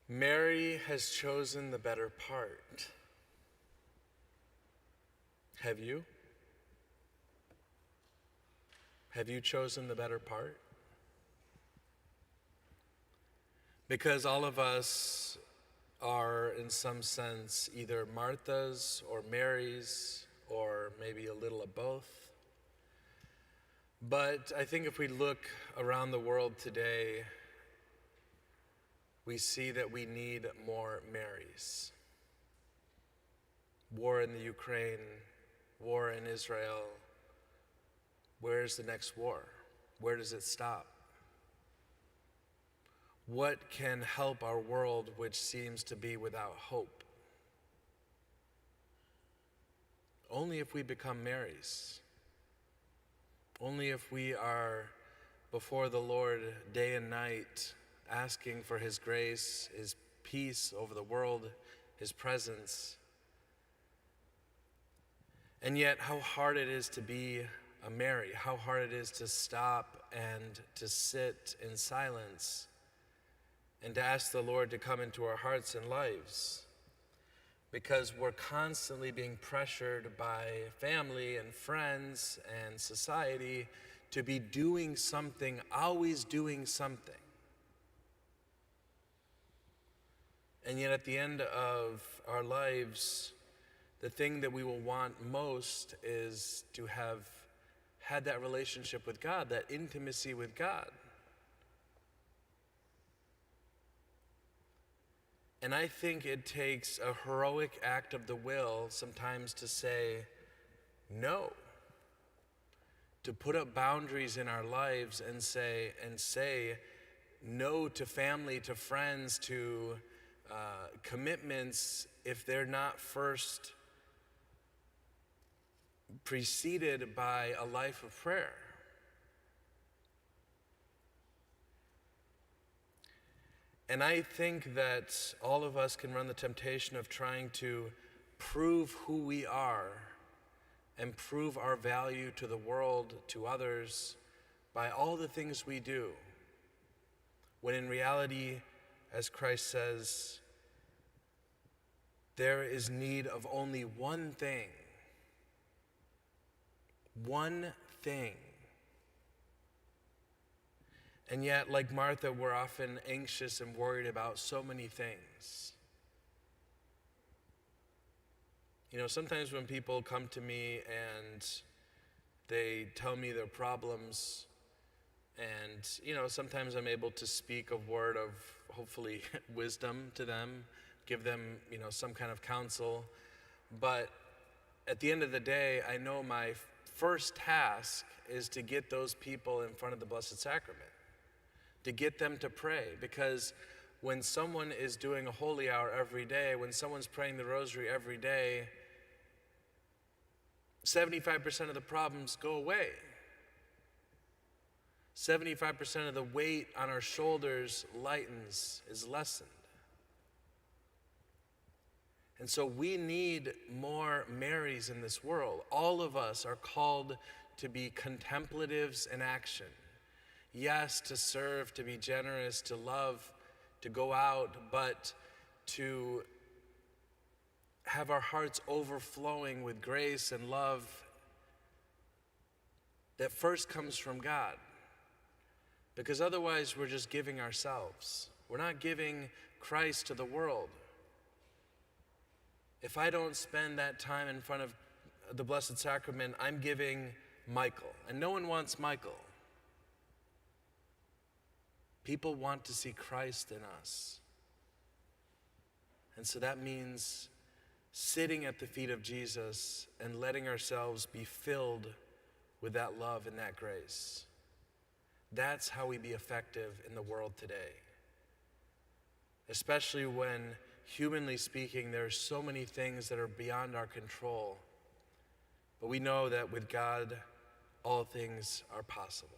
Mary has chosen the better part. Have you? Have you chosen the better part? Because all of us are, in some sense, either Marthas or Marys, or maybe a little of both. But I think if we look around the world today, we see that we need more Marys. War in the Ukraine, war in Israel. Where's the next war? Where does it stop? What can help our world, which seems to be without hope? Only if we become Marys. Only if we are before the Lord day and night, asking for His grace, His peace over the world, His presence. And yet, how hard it is to be a Mary, how hard it is to stop and to sit in silence and to ask the Lord to come into our hearts and lives. Because we're constantly being pressured by family and friends and society to be doing something, always doing something. And yet at the end of our lives, the thing that we will want most is to have had that relationship with God, that intimacy with God. And I think it takes a heroic act of the will sometimes to say no, to put up boundaries in our lives and say no to family, to friends, to commitments if they're not first preceded by a life of prayer. And I think that all of us can run the temptation of trying to prove who we are and prove our value to the world, to others, by all the things we do. When in reality, as Christ says, there is need of only one thing. One thing. And yet, like Martha, we're often anxious and worried about so many things. You know, sometimes when people come to me and they tell me their problems, and, you know, sometimes I'm able to speak a word of, hopefully, wisdom to them, give them, you know, some kind of counsel. But at the end of the day, I know my first task is to get those people in front of the Blessed Sacrament, to get them to pray. Because when someone is doing a holy hour every day, when someone's praying the rosary every day, 75% of the problems go away. 75% of the weight on our shoulders lightens, is lessened. And so we need more Marys in this world. All of us are called to be contemplatives in action. Yes, to serve, to be generous, to love, to go out, but to have our hearts overflowing with grace and love that first comes from God. Because otherwise we're just giving ourselves. We're not giving Christ to the world. If I don't spend that time in front of the Blessed Sacrament, I'm giving Michael. And no one wants Michael. People want to see Christ in us. And so that means sitting at the feet of Jesus and letting ourselves be filled with that love and that grace. That's how we be effective in the world today. Especially when, humanly speaking, there are so many things that are beyond our control. But we know that with God, all things are possible.